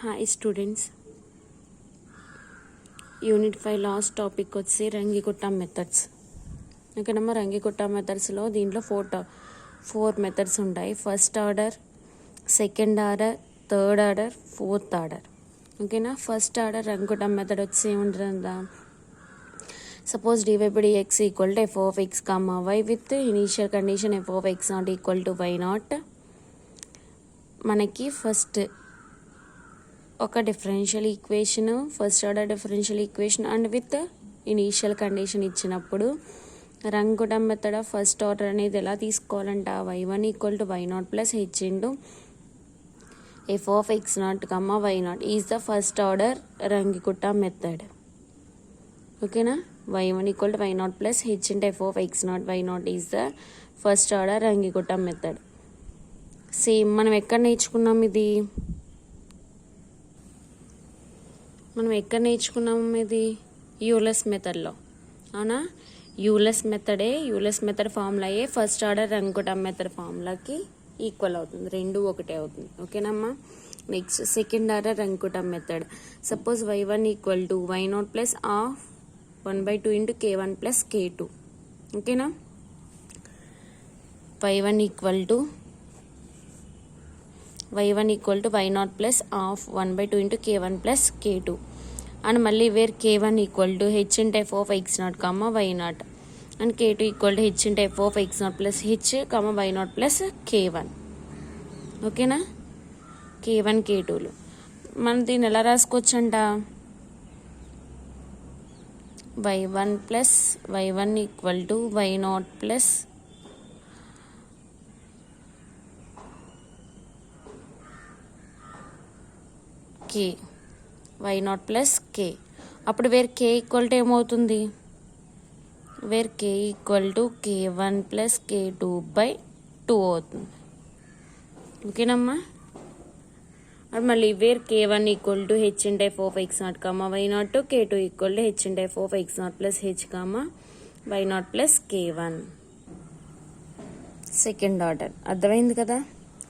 Hi students, unit 5 last topic వచ్చి Runge Kutta methods. ఓకేనమ్మా, Runge Kutta మెథడ్స్లో దీంట్లో ఫోర్ మెథడ్స్ ఉంటాయి. First order, second order, third order, fourth order. ఓకేనా. ఫస్ట్ ఆర్డర్ రంగికుట్టా మెథడ్ వచ్చి ఏముంటుందా, suppose dx equal to f of x comma y with initial condition f of X naught equal to why naught. మనకి first ఒక differential equation, first order differential equation and with initial condition ఇచ్చినప్పుడు Runge Kutta method of first order అనేది ఎలా తీసుకోవాలంట, y1 equal to why naught plus H into F of X naught comma y naught is the first order Runge Kutta method. ఓకేనా. y1 equal to why naught plus H into F of X naught y naught is the first order Runge Kutta method. Same మనం ఎక్కడ నేర్చుకున్నాం ఇది, Euler's మెథడ్లో. అవునా, Euler's method formula అయ్యే first order Runge Kutta method ఫార్ములాకి equal అవుతుంది, రెండు ఒకటే అవుతుంది. ఓకేనమ్మా. Next second order Runge Kutta method. Suppose y1 equal to why naught plus of 1/2 into k1 plus k2. ఓకేనా. y1 equal to why naught plus of 1/2 into k1 plus k2 and మళ్ళీ where k1 equal to H into F of X naught comma why naught and k2 equal to H into F of X naught plus h comma why naught plus k1. ఓకేనా. k1 k2లు మనం దీన్ని ఎలా రాసుకోవచ్చంట, y1 equal to why naught plus k, y naught plus k. అప్పుడు where k equal to ఏమవుతుంది, where k equal to k1 plus k2/2 అవుతుంది. ఓకేనమ్మా. అది మళ్ళీ where k1 equal to H into F of X naught comma why naught, k2 equal to H into F of X naught plus h comma why naught plus k1. Second order అర్థమైంది కదా.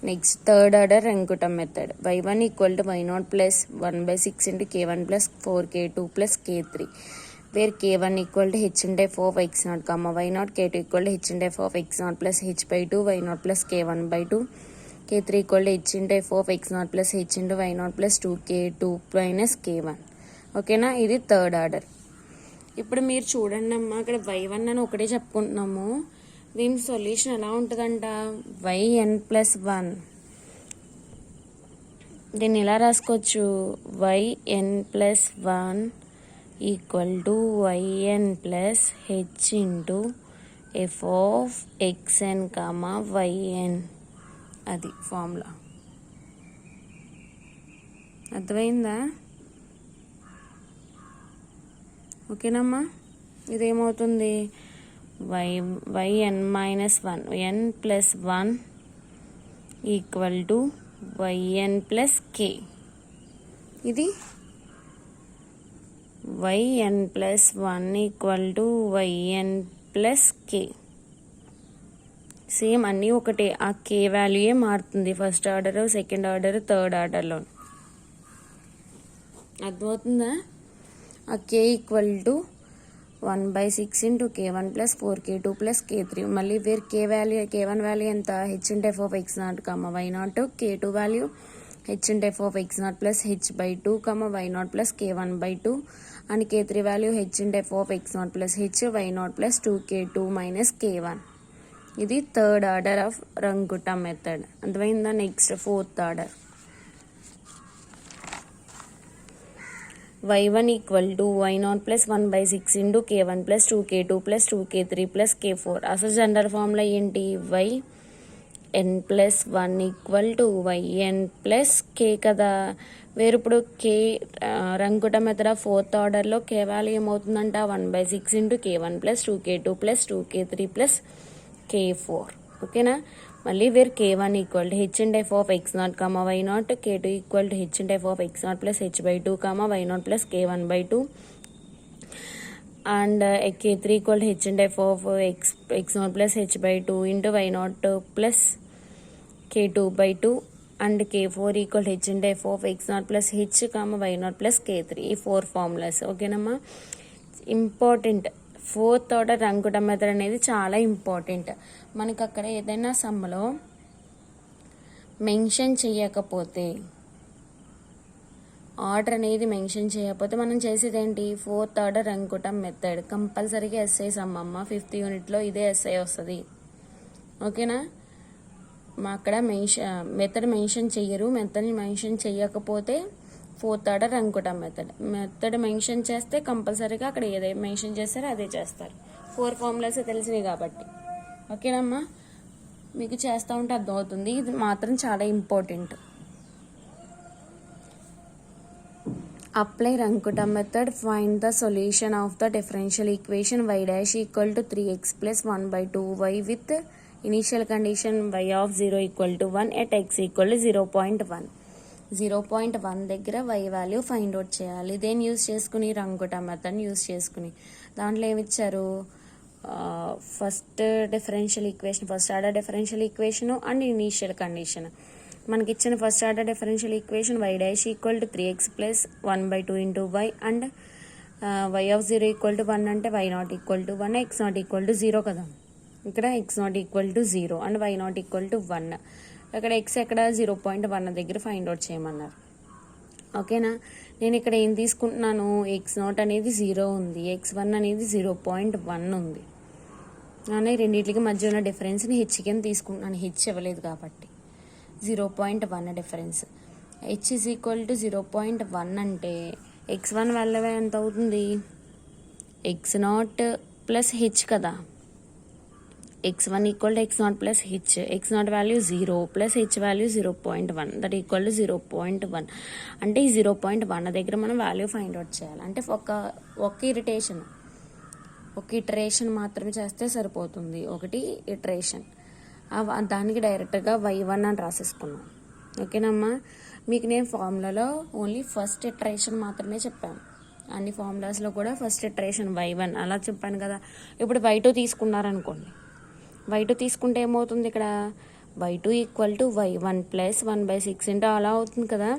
Next third order Runge Kutta method. y1 equal to why naught plus 1/6 into k1 plus 4k2 plus k3 where k1 equal to H into F of X naught comma why naught, k2 equal to H into F of X naught plus h/2 Y naught plus k1/2, k3 equal to H into F of X naught plus H into why naught plus 2k2 minus k1. ఓకేనా. ఇది third order. ఇప్పుడు మీరు చూడండి అమ్మా, అక్కడ y1 అని ఒకటే చెప్పుకుంటున్నాము, దీని సొల్యూషన్ ఎలా ఉంటుందంట, yn+1. దీన్ని ఎలా రాసుకోవచ్చు, yn+1 equal to yn plus H into F of xn comma yn. అది ఫార్ములా. అర్థమైందా. ఓకేనమ్మా. ఇదేమవుతుంది, yn+1 equal to yn plus k. ఇది yn+1 equal to yn plus k. Same అన్నీ ఒకటే, ఆ k వాల్యూయే మారుతుంది first order, second order, third ఆర్డర్లో. అర్థమవుతుందా. ఆ k equal to 1/6 into k1 plus 4k2 plus k3 మళ్ళీ వేర్ k1 వాల్యూ ఎంత, H into F of X naught comma why naught, k2 value H into F of X naught plus h/2 comma why naught plus k1/2 and k3 value H into F of X naught plus H Y naught plus 2k2 minus k1. ఇది third order of Runge Kutta method. అర్థమైందా. Next fourth order. y1 equal to why naught plus 1/6 into k1 plus 2k2 plus 2k3 plus k4. అసలు general formula ఏంటి, yn+1 equal to yn plus k కదా. వేరు ఇప్పుడు k Runge Kutta method of fourth ఆర్డర్లో k value ఏమవుతుందంట, 1/6 into k1 plus 2k2 plus 2k3 plus k4. ఓకేనా. మళ్ళీ where k1 equal to H into F of X naught comma why naught, k2 equal to H into F of X naught plus h/2 comma why naught plus k1/2 and k3 equal to H into F of X naught plus h/2 into why naught plus k2/2 and K4 equal H into F of X naught plus H Y naught plus K3. ఈ 4 formulas ఓకేనమ్మా. Important fourth order రంకుటం method అనేది చాలా important. మనకి అక్కడ ఏదైనా సమ్లో mention చేయకపోతే, order అనేది mention చేయకపోతే మనం చేసేది ఏంటి, ఫోర్త్ ఆర్డర్ రంకుటం మెథడ్. కంపల్సరీగా ఎస్ఐ సమ్ అమ్మ, 5th యూనిట్లో ఇదే ఎస్ఐ వస్తుంది. ఓకేనా. మా అక్కడ మెథడ్ మెన్షన్ చెయ్యరు. మెథడ్ మెన్షన్ చెయ్యకపోతే ఫోర్త్ ఆర్డర్ రంకుటం మెథడ్ మెన్షన్ చేస్తే కంపల్సరీగా అక్కడ ఏదైతే మెన్షన్ చేస్తారో అదే చేస్తారు. 4 ఫార్ములాస్ తెలిసినాయి కాబట్టి. ఓకేనమ్మా, మీకు చేస్తూ ఉంటే అర్థమవుతుంది. ఇది మాత్రం చాలా important. Apply Runge Kutta method. Find the solution of the differential equation y dash equal to 3x plus 1/2y with initial condition y of 0 equal to 1 at x equal to 0.1. 0.1 దగ్గర y వాల్యూ ఫైండ్ అవుట్ చేయాలి. దేని use చేసుకుని, రంకుటం method use చేసుకుని. దాంట్లో ఏమిచ్చారు, first differential equation, first order differential equation and initial condition. మనకి ఇచ్చిన first order differential equation y dash equal to 3x plus 1/2 into y and y of 0 equal to 1 అంటే y naught equal to 1, x naught equal to 0 కదా. ఇక్కడ x naught equal to 0 and y naught equal to 1. ఇక్కడ x ఎక్కడ 0.1 దగ్గర find out చేయమన్నారు. ఓకేనా. నేను ఇక్కడ ఏం తీసుకుంటున్నాను, x0 అనేది 0 ఉంది, x1 అనేది 0.1 ఉంది. కానీ రెండింటికి మధ్య ఉన్న డిఫరెన్స్ని హెచ్ కింద తీసుకుంటున్నాను. హెచ్ ఇవ్వలేదు కాబట్టి 0.1 difference. H is equal to 0.1 అంటే x1 వాల్యూ ఎంత అవుతుంది, x0 ప్లస్ హెచ్ కదా. x1 equal to x0 plus H. x0 value 0 plus H value 0.1 that equal to 0.1. అంటే ఈ 0.1 దగ్గర మనం వాల్యూ ఫైండ్ అవుట్ చేయాలి. అంటే ఒక ఇటరేషన్ మాత్రమే చేస్తే సరిపోతుంది. ఒకటి ఇటరేషన్, దానికి డైరెక్ట్గా y1 అని రాసేసుకున్నాం. ఓకేనమ్మా. మీకు నేను ఫార్ములాలో ఓన్లీ ఫస్ట్ ఇటరేషన్ మాత్రమే చెప్పాను. అన్ని ఫార్ములాస్లో కూడా ఫస్ట్ ఇటరేషన్ y1 అలా చెప్పాను కదా. ఇప్పుడు y2 తీసుకున్నారనుకోండి, y2 తీసుకుంటే ఏమవుతుంది, ఇక్కడ y2 equal to y1 plus 1/6 into అలా అవుతుంది కదా.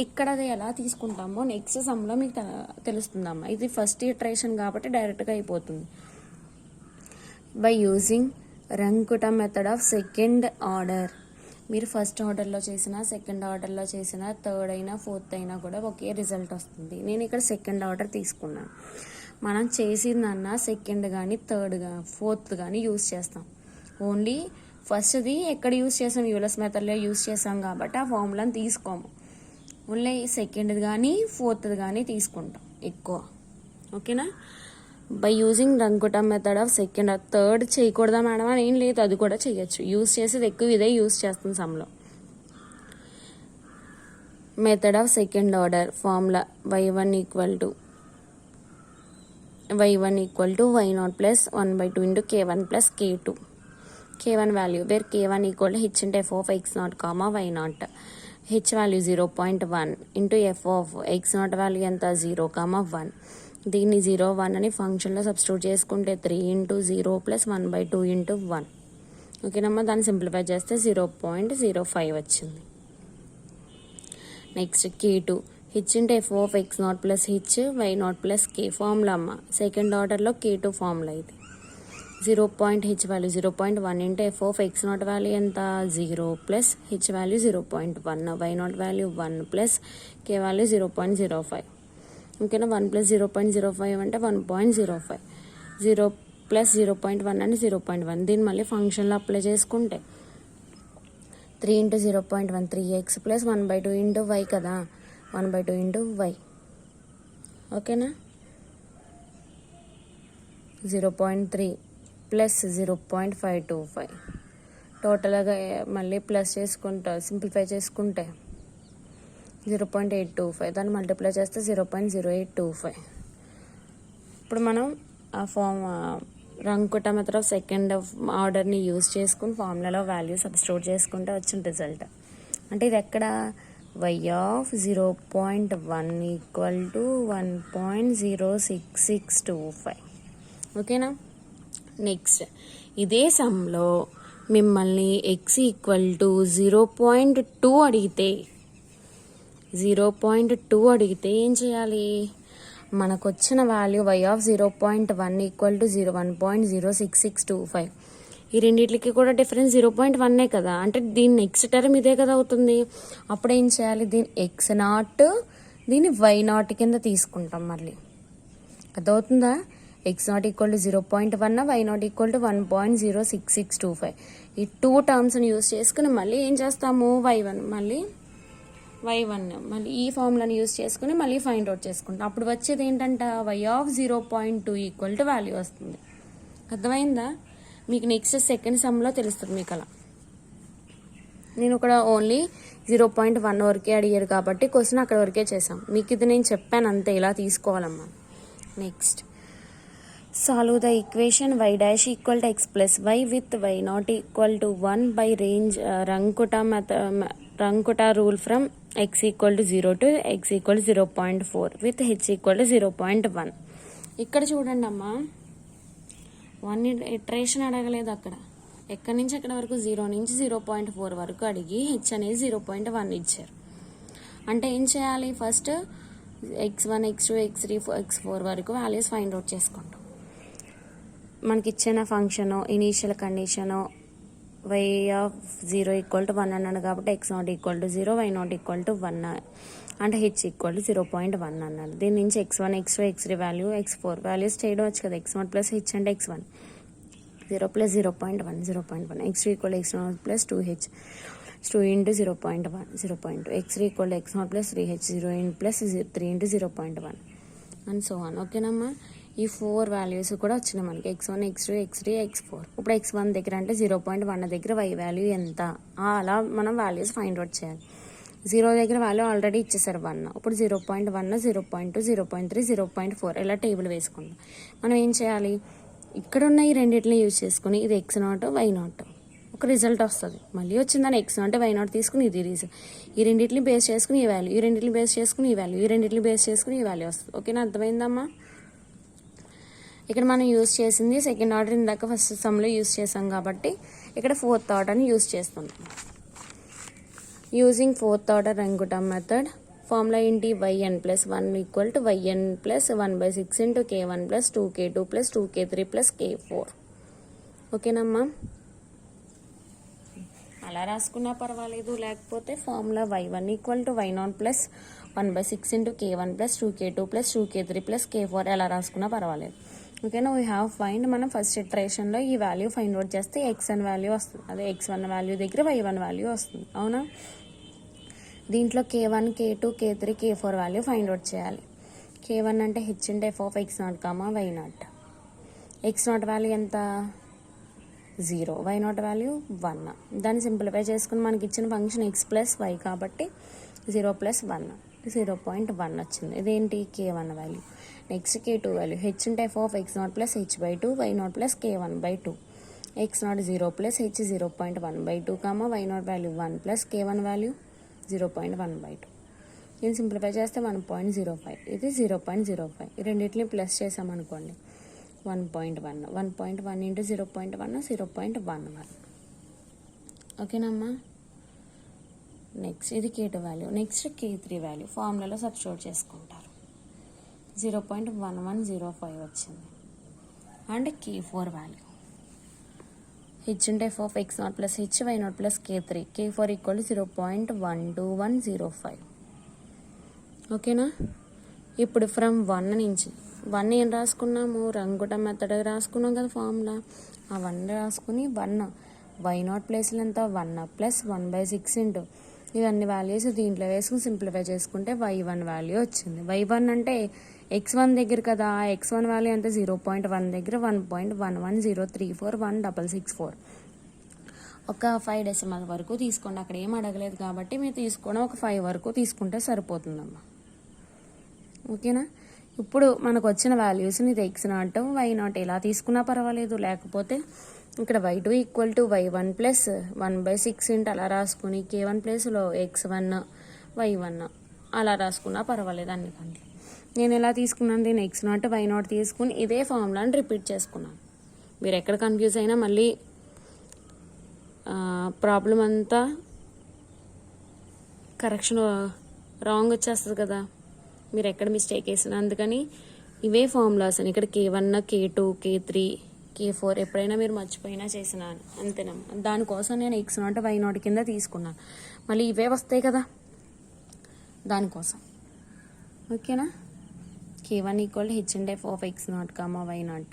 ఇక్కడ అది ఎలా తీసుకుంటామో నెక్స్ట్ సమ్లో మీకు తెలుస్తుందమ్మా. ఇది ఫస్ట్ ఇటరేషన్ కాబట్టి డైరెక్ట్గా అయిపోతుంది. By using Runge Kutta method of second order. మీరు ఫస్ట్ ఆర్డర్లో చేసినా, సెకండ్ ఆర్డర్లో చేసినా, థర్డ్ అయినా, ఫోర్త్ అయినా కూడా ఒకే రిజల్ట్ వస్తుంది. నేను ఇక్కడ సెకండ్ ఆర్డర్ తీసుకున్నాను. మనం చేసిందన్నా సెకండ్ కానీ, థర్డ్ కానీ, ఫోర్త్ కానీ యూజ్ చేస్తాం. ఓన్లీ ఫస్ట్ది ఎక్కడ యూజ్ చేసాం, యూలస్ మెథడ్లో యూజ్ చేసాం కాబట్టి ఆ ఫార్ములాని తీసుకోము. ఓన్లీ సెకండ్ది కానీ, ఫోర్త్ది కానీ తీసుకుంటాం ఎక్కువ. ఓకేనా. By using Runge Kutta method of second. Third చేయకూడదా మేడం అని ఏం లేదు, అది కూడా చేయొచ్చు. యూజ్ చేసేది ఎక్కువ ఇదే యూజ్ చేస్తుంది సమ్లో. Method of second order formula y1 equal to y0 plus 1/2 into k1 plus k2. k1 value where k1 equal to H into F of x0 comma y0. H value 0.1 into F of x0 value ఎంత 0,1. దీన్ని 0, 1 అని ఫంక్షన్లో substitute చేసుకుంటే 3 into 0 plus 1/2 into 1. ఓకేనమ్మా. దాన్ని simplify చేస్తే 0.05 వచ్చింది. Next k2 H into F of x0 plus H y0 plus k formula అమ్మ. సెకండ్ ఆర్డర్లో k2 ఫార్ములా ఇది. 0.h value 0.1 into F of x0 value ఎంత 0 plus H value 0.1, y0 value 1 plus k value 0.05. ఓకేనా. 1 plus 0.05 అంటే 1.05. 0 plus 0.1 అంటే 0.1. దీన్ని మళ్ళీ ఫంక్షన్లో అప్లై చేసుకుంటే 3 into 0.1 3x plus 1/2 into y కదా, 1/2 ఇంటూ y. ఓకేనా. 0.3 ప్లస్ 0.525. టోటల్గా మళ్ళీ ప్లస్ చేసుకుంటా సింప్లిఫై చేసుకుంటే 0.825. దాన్ని మల్టిప్లై చేస్తే 0.0825. ఇప్పుడు మనం ఆ రంకుటం మెథడ్ ఆఫ్ సెకండ్ ఆర్డర్ని యూజ్ చేసుకుని ఫార్ములాలో వాల్యూ సబ్స్టిట్యూట్ చేసుకుంటే వచ్చిన రిజల్ట్. అంటే ఇది ఎక్కడ y ఆఫ్ 0.1 ఈక్వల్ టు 1.06625. ఓకేనా. నెక్స్ట్ ఇదే సమ్లో మిమ్మల్ని x=0.2 అడిగితే 0.2 అడిగితే ఏం చేయాలి? మనకు వచ్చిన వాల్యూ y(0.1) = 1.06625. ఈ రెండింటికి కూడా డిఫరెన్స్ 0.1 కదా, అంటే దీని నెక్స్ట్ టర్మ్ ఇదే కదా అవుతుంది. అప్పుడు ఏం చేయాలి? దీని x0 దీన్ని y0 కింద తీసుకుంటాం. మళ్ళీ అదవుతుందా? x0 = 0.1, y0 = 1.06625. ఈ 2 టర్మ్స్ని యూజ్ చేసుకుని మళ్ళీ ఏం చేస్తాము? y1 మళ్ళీ ఈ ఫార్ములాని యూజ్ చేసుకుని మళ్ళీ ఫైండ్ అవుట్ చేసుకుంటాం. అప్పుడు వచ్చేది ఏంటంట? y(0.2) వాల్యూ వస్తుంది. అర్థమైందా? మీకు నెక్స్ట్ సెకండ్ సమ్లో తెలుస్తుంది మీకు అలా. నేను ఇక్కడ ఓన్లీ 0.1 వరకే అడిగారు కాబట్టి క్వశ్చన్ అక్కడ వరకే చేసాం. మీకు ఇది నేను చెప్పాను అంతే, ఇలా తీసుకోవాలమ్మా. Next, solve the equation y' = x + y with y0 = 1 by Rankuta rule from x = 0 to x = 0.4 with h = 0.1. ఇక్కడ చూడండి అమ్మా, 1 ఇటరేషన్ అడగలేదు అక్కడ. ఎక్కడి నుంచి ఎక్కడి వరకు? 0 నుంచి 0.4 వరకు అడిగి h అనేది 0.1 ఇచ్చారు. అంటే ఏం చేయాలి? First x1, x2, x3, x4 వరకు వాల్యూస్ ఫైండ్ అవుట్ చేసుకుంటాం. మనకి ఇచ్చిన ఫంక్షన్ ఇనీషియల్ కండిషన్ y(0) = 1 అన్నాడు కాబట్టి x0 = 0, y0 = 1 అంటే h = 0.1 అన్నాడు. దీని నుంచి x1, x2, x3 value, x4 values చేయడం వచ్చు కదా. x0 + h అంటే x1, 0 + 0.1, 0.1. x2 = x0 + 2h, 2 × 0.1, 0.2. x3 = x0 + 3h, 0 + 3 × 0.1 and so on. ఓకేనమ్మా? ఈ 4 వాల్యూస్ కూడా వచ్చినాయి మనకి, x1, x2, x3, x4. ఇప్పుడు x1 దగ్గర అంటే 0.1 దగ్గర y వాల్యూ ఎంత, అలా మనం వాల్యూస్ ఫైండ్ అవుట్ చేయాలి. 0 దగ్గర వాల్యూ ఆల్రెడీ ఇచ్చేసారు 1. ఇప్పుడు 0.1, 0.2, 0.3, 0.4 ఇలా టేబుల్ వేసుకుందాం. మనం ఏం చేయాలి? ఇక్కడ ఉన్న ఈ రెండింటిని యూజ్ చేసుకుని ఇది x0, y0 ఒక రిజల్ట్ వస్తుంది. మళ్ళీ వచ్చిందని x0, y0 తీసుకుని ఇది రీజన్, ఈ రెండింటిని బేస్ చేసుకుని ఈ వాల్యూ, ఈ రెండింటిని బేస్ చేసుకుని ఈ వాల్యూ, ఈ రెండింటిని బేస్ చేసుకుని ఈ వాల్యూ వస్తుంది. ఓకేనా? అర్థమైందమ్మా? ఇక్కడ మనం యూజ్ చేసింది సెకండ్ ఆర్డర్, ఇందాక ఫస్ట్ సమ్లో యూజ్ చేసాం కాబట్టి ఇక్కడ ఫోర్త్ ఆర్డర్ని యూజ్ చేస్తున్నాం. Using fourth order Runge Kutta method, formula ఏంటి? yn + 1 = yn + 1/6 × k1 + 2k2 + 2k3 + k4. ఓకేనమ్మా? అలా రాసుకున్నా పర్వాలేదు, లేకపోతే formula y1 = y0 + 1/6 × k1 + 2k2 + 2k3 + k4 ఎలా రాసుకున్నా పర్వాలేదు. ఓకేనా? వీ హ్యావ్ ఫైండ్, మనం ఫస్ట్ ఇటరేషన్లో ఈ వాల్యూ ఫైండ్ అవుట్ చేస్తే x1 వాల్యూ వస్తుంది. అదే x1 వాల్యూ దగ్గర y1 వాల్యూ వస్తుంది. అవునా? దీంట్లో k1, k2, k3, k4 value find out చేయాలి. k1 అంటే h × f(x0, y0). x0 value ఎంత? 0, y0 వాల్యూ 1. దాన్ని సింప్లిఫై చేసుకుని మనకి ఇచ్చిన ఫంక్షన్ x + y కాబట్టి 0 + 1, 0.1 వచ్చింది. ఇదేంటి? k1 value. Next k2 value, h × f(x0 + h/2, y0 + k1/2). x0 0 + h 0.1/2, y0 value 1 + k1 value 0.1/2. దీన్ని సింప్లిఫై చేస్తే 1.05, ఇది 0.05. ఈ రెండింటిని ప్లస్ చేసామనుకోండి 1.1, 1.1 × 0.1, 0.11. ఓకేనమ్మా? నెక్స్ట్ ఇది k2 value. Next k3 value ఫార్ములాలో సబ్స్టిట్యూట్ చేసుకుంటారు. 0.1105 వచ్చింది. And k4 value, h × f(x0 + h, y0 + k3), k4 = 0.12105. ఓకేనా? ఇప్పుడు ఫ్రమ్ 1 నుంచి 1 ఏం రాసుకున్నాము? రంగుటం మెథడ్ రాసుకున్నాం కదా ఫార్ములా. ఆ 1 రాసుకుని 1 y0 ప్లేస్లో ఎంత? 1 + 1/6 ఇవన్నీ వాల్యూస్ దీంట్లో వేసుకుని సింప్లిఫై చేసుకుంటే y1 వాల్యూ వచ్చింది. y1 అంటే x1 దగ్గర కదా, x1 వాల్యూ అంటే 0.1 దగ్గర 1.110341664. ఒక 5 డెసిమల్ వరకు తీసుకోండి. అక్కడ ఏం అడగలేదు కాబట్టి మీరు తీసుకోవడం ఒక 5 వరకు తీసుకుంటే సరిపోతుందమ్మా. ఓకేనా? ఇప్పుడు మనకు వచ్చిన వాల్యూస్ని ఇది x0, y0 ఎలా తీసుకున్నా పర్వాలేదు, లేకపోతే ఇక్కడ y2 = y1 + 1/6 అలా రాసుకుని k1 ప్లేస్లో x1, y1 అలా రాసుకున్నా పర్వాలేదు అన్ని కంటే. నేను ఎలా తీసుకున్నాను? దీన్ని x0, y0 తీసుకుని ఇదే ఫార్ములాని రిపీట్ చేసుకున్నాను. మీరు ఎక్కడ కన్ఫ్యూజ్ అయినా మళ్ళీ ప్రాబ్లం అంతా కరెక్షన్ రాంగ్ వచ్చేస్తుంది కదా, మీరు ఎక్కడ మిస్టేక్ వేసిన. అందుకని ఇవే ఫార్ములాస్ అని ఇక్కడ K1, K2, K3, K4 ఎప్పుడైనా మీరు మర్చిపోయినా చేసిన అంతేనమ్మా. దానికోసం నేను X0 Y0 కింద తీసుకున్నాను. మళ్ళీ ఇవే వస్తాయి కదా దానికోసం. ఓకేనా. K1 equal H&F of X0, Y0.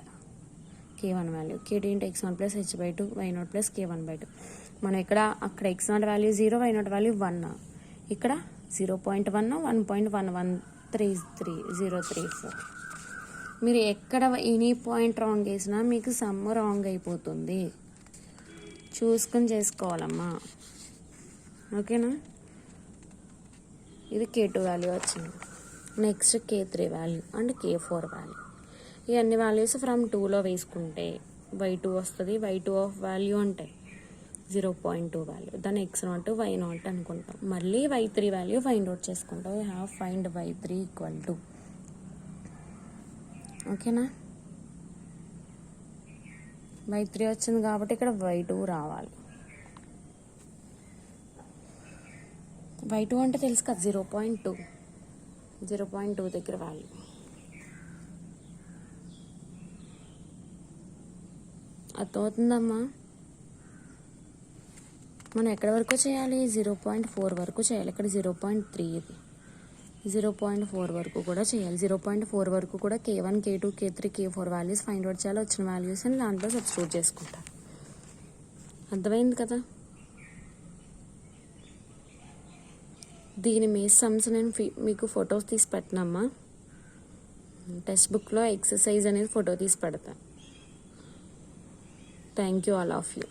K1 value K2 × X0 plus H/2 Y0 plus K1/2. మనం ఇక్కడ అక్కడ X0 వాల్యూ 0, Y0 వాల్యూ 1. ఇక్కడ 0.1, 1.1133034. మీరు ఎక్కడ ఎనీ పాయింట్ రాంగ్ వేసినా మీకు సమ్ రాంగ్ అయిపోతుంది. చూసుకొని చేసుకోవాలమ్మా. ఓకేనా. ఇది K2 వాల్యూ వచ్చింది. Next K3 value and K4 value. ఈ అన్ని వాల్యూస్ ఫ్రమ్ 2లో వేసుకుంటే Y2 వస్తుంది. Y2 ఆఫ్ వాల్యూ అంటే 0.2 వాల్యూ. దాన్ని X0, Y0 అనుకుంటాం. మళ్ళీ Y3 వాల్యూ ఫైండ్ అవుట్ చేసుకుంటాం. We have find Y3 equal to. ఓకేనా. Y3 వచ్చింది కాబట్టి ఇక్కడ Y2 రావాలి. Y2 అంటే తెలుసు కదా 0.2 దగ్గర వాల్యూ. అర్థమవుతుందమ్మా. మనం ఎక్కడి వరకు చేయాలి, 0.4 వరకు చేయాలి. ఇక్కడ 0.3 ఇది 0.4 వరకు కూడా చేయాలి. 0.4 వరకు కూడా K1, K2, K3, K4 values find out చేయాలి. వచ్చిన వాల్యూస్ని దాంట్లో సబ్స్టిట్యూట్ చేసుకుంటారు. అర్థమైంది కదా. దీని మీ సమ్స్ నేను మీకు ఫొటోస్ తీసి పెట్టినమ్మా. టెక్స్ట్ బుక్లో ఎక్సర్సైజ్ అనేది ఫోటో తీసి పెడతా. Thank you all of you.